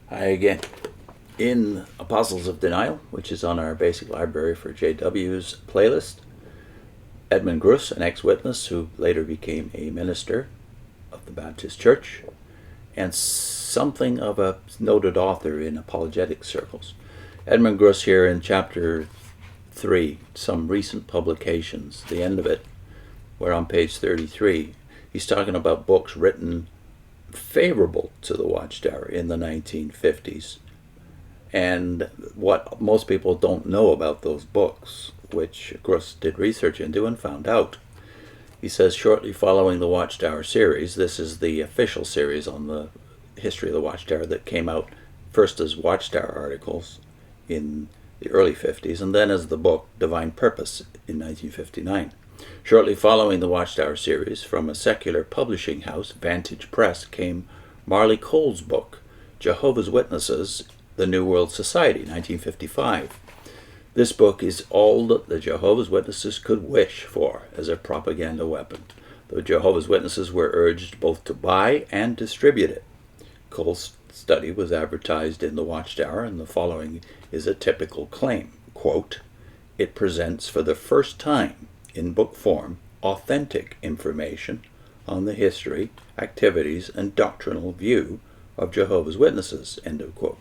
Hi again. In Apostles of Denial, which is on our basic library for JW's playlist, Edmond Gruss, an ex-witness who later became a minister of the Baptist Church, and something of a noted author in apologetic circles. Edmond Gruss here in chapter 3, some recent publications, the end of it, where on page 33, he's talking about books written favorable to the Watchtower in the 1950s, and what most people don't know about those books, which Gruss did research into and found out. He says, shortly following the Watchtower series, this is the official series on the history of the Watchtower that came out first as Watchtower articles in the early 50s, and then as the book Divine Purpose in 1959. Shortly following the Watchtower series, from a secular publishing house, Vantage Press, came Marley Cole's book, Jehovah's Witnesses, The New World Society, 1955. This book is all that the Jehovah's Witnesses could wish for as a propaganda weapon. The Jehovah's Witnesses were urged both to buy and distribute it. Cole's study was advertised in the Watchtower, and the following is a typical claim. Quote, "It presents for the first time in book form authentic information on the history, activities, and doctrinal view of Jehovah's Witnesses." End of quote.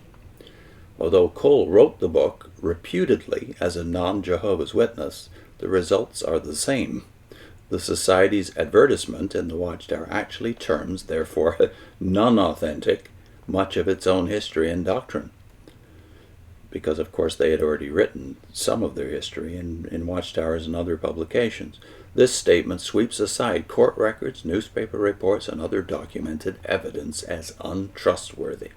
Although Cole wrote the book reputedly as a non-Jehovah's Witness, the results are the same. The Society's advertisement in the Watchtower actually terms, therefore, non-authentic much of its own history and doctrine, because of course they had already written some of their history in Watchtowers and other publications. This statement sweeps aside court records, newspaper reports, and other documented evidence as untrustworthy.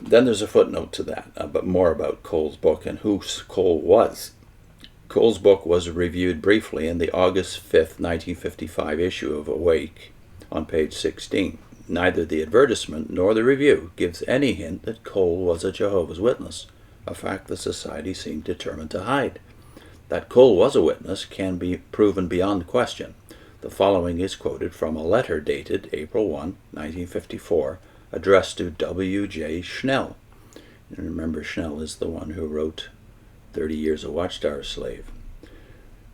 Then there's a footnote to that, but more about Cole's book and who Cole was. Cole's book was reviewed briefly in the August 5th, 1955 issue of Awake on page 16. Neither the advertisement nor the review gives any hint that Cole was a Jehovah's Witness, a fact the Society seemed determined to hide. That Cole was a witness can be proven beyond question. The following is quoted from a letter dated April 1, 1954, addressed to W.J. Schnell. And remember, Schnell is the one who wrote 30 Years a Watchtower Slave.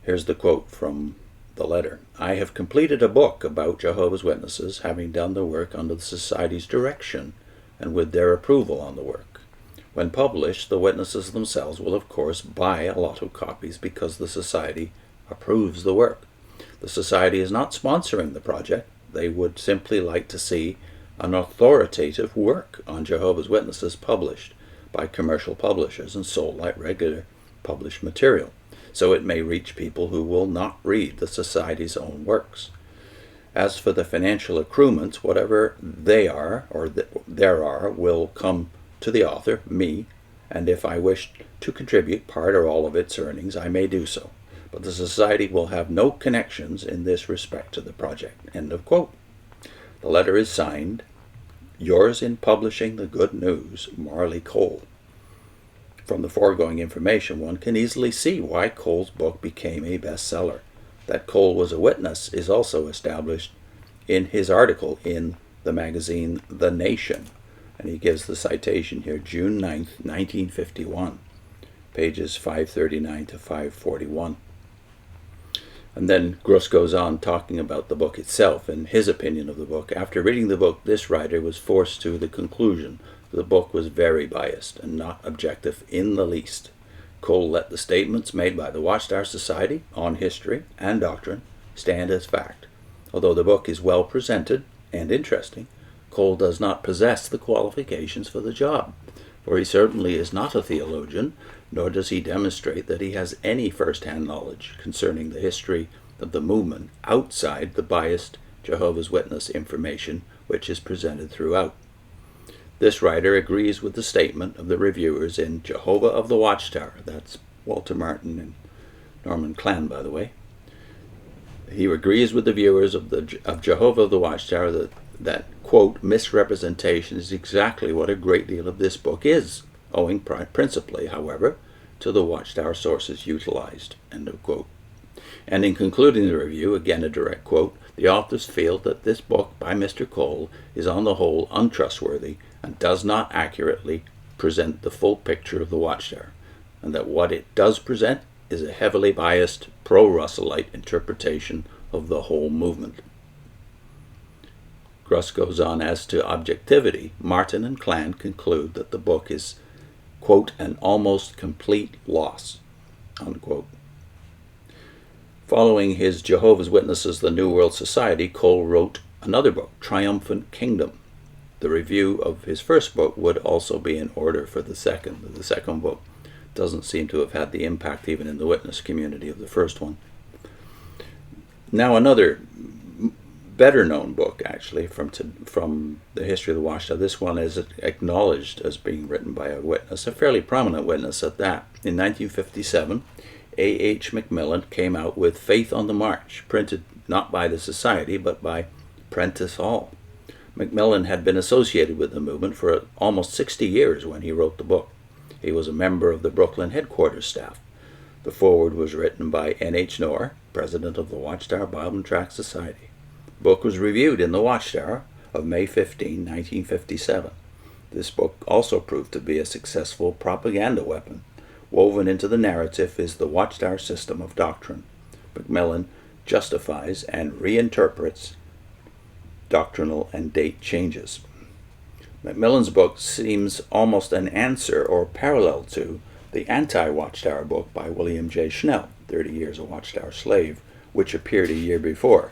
Here's the quote from the letter. "I have completed a book about Jehovah's Witnesses, having done the work under the Society's direction and with their approval on the work. When published, the witnesses themselves will of course buy a lot of copies because the Society approves the work. The Society is not sponsoring the project. They would simply like to see an authoritative work on Jehovah's Witnesses published by commercial publishers and sold like regular published material, so it may reach people who will not read the Society's own works. As for the financial accruements, whatever they are, or there are, will come to the author, me, and if I wish to contribute part or all of its earnings, I may do so. But the Society will have no connections in this respect to the project." End of quote. The letter is signed, "Yours in publishing the good news, Marley Cole." From the foregoing information, one can easily see why Cole's book became a bestseller. That Cole was a witness is also established in his article in the magazine The Nation, and he gives the citation here, June 9th, 1951, pages 539 to 541. And then Gruss goes on talking about the book itself and his opinion of the book. After reading the book, this writer was forced to the conclusion the book was very biased and not objective in the least. Cole let the statements made by the Watchtower Society on history and doctrine stand as fact. Although the book is well presented and interesting, Cole does not possess the qualifications for the job, for he certainly is not a theologian, nor does he demonstrate that he has any first-hand knowledge concerning the history of the movement outside the biased Jehovah's Witness information which is presented throughout. This writer agrees with the statement of the reviewers in Jehovah of the Watchtower. That's Walter Martin and Norman Klann, by the way. He agrees with the viewers of Jehovah of the Watchtower that, quote, "misrepresentation is exactly what a great deal of this book is, owing principally, however, to the Watchtower sources utilized." End of quote. And in concluding the review, again a direct quote, The authors feel that this book by Mr. Cole is on the whole untrustworthy and does not accurately present the full picture of the Watchtower, and that what it does present is a heavily biased pro-Russellite interpretation of the whole movement. Gruss goes on, as to objectivity, Martin and Klann conclude that the book is, quote, an almost complete loss, unquote. Following his Jehovah's Witnesses, The New World Society, Cole wrote another book, Triumphant Kingdom. The review of his first book would also be in order for the second. The second book doesn't seem to have had the impact even in the witness community of the first one. Now another better-known book, actually, from the history of the Watchtower. This one is acknowledged as being written by a witness, a fairly prominent witness at that. In 1957, A.H. Macmillan came out with Faith on the March, printed not by the Society, but by Prentice Hall. Macmillan had been associated with the movement for almost 60 years when he wrote the book. He was a member of the Brooklyn headquarters staff. The foreword was written by N.H. Knorr, president of the Watchtower Bible and Tract Society. The book was reviewed in the Watchtower of May 15, 1957. This book also proved to be a successful propaganda weapon. Woven into the narrative is the Watchtower system of doctrine. Macmillan justifies and reinterprets doctrinal and date changes. Macmillan's book seems almost an answer or parallel to the anti-Watchtower book by William J. Schnell, 30 Years a Watchtower Slave, which appeared a year before.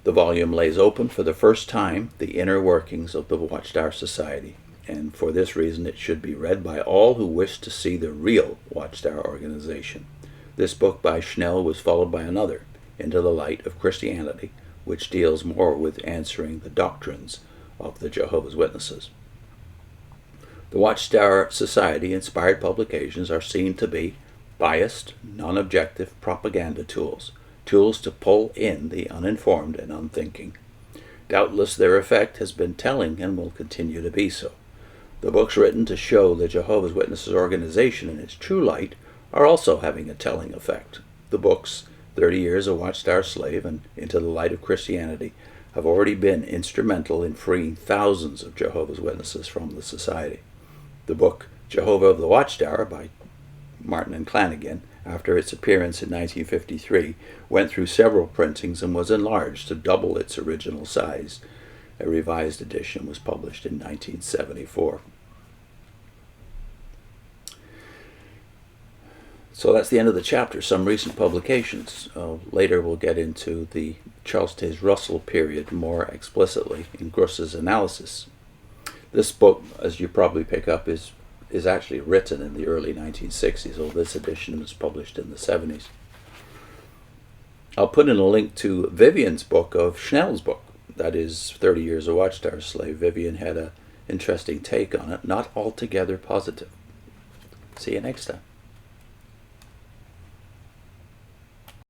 The volume lays open for the first time the inner workings of the Watchtower Society, and for this reason it should be read by all who wish to see the real Watchtower organization. This book by Schnell was followed by another, Into the Light of Christianity, which deals more with answering the doctrines of the Jehovah's Witnesses. The Watchtower Society-inspired publications are seen to be biased, non-objective propaganda tools to pull in the uninformed and unthinking. Doubtless their effect has been telling and will continue to be so. The books written to show the Jehovah's Witnesses organization in its true light are also having a telling effect. The books 30 Years a Watchtower Slave and Into the Light of Christianity have already been instrumental in freeing thousands of Jehovah's Witnesses from the Society. The book Jehovah of the Watchtower by Martin and Klann again, after its appearance in 1953, went through several printings and was enlarged to double its original size. A revised edition was published in 1974. So that's the end of the chapter. Some recent publications. Later we'll get into the Charles Taze Russell period more explicitly in Gruss's analysis. This book, as you probably pick up, is actually written in the early 1960s, although this edition was published in the 70s. I'll put in a link to Vivian's book of Schnell's book, that is 30 Years a Watchtower Slave. Vivian had an interesting take on it, not altogether positive. See you next time.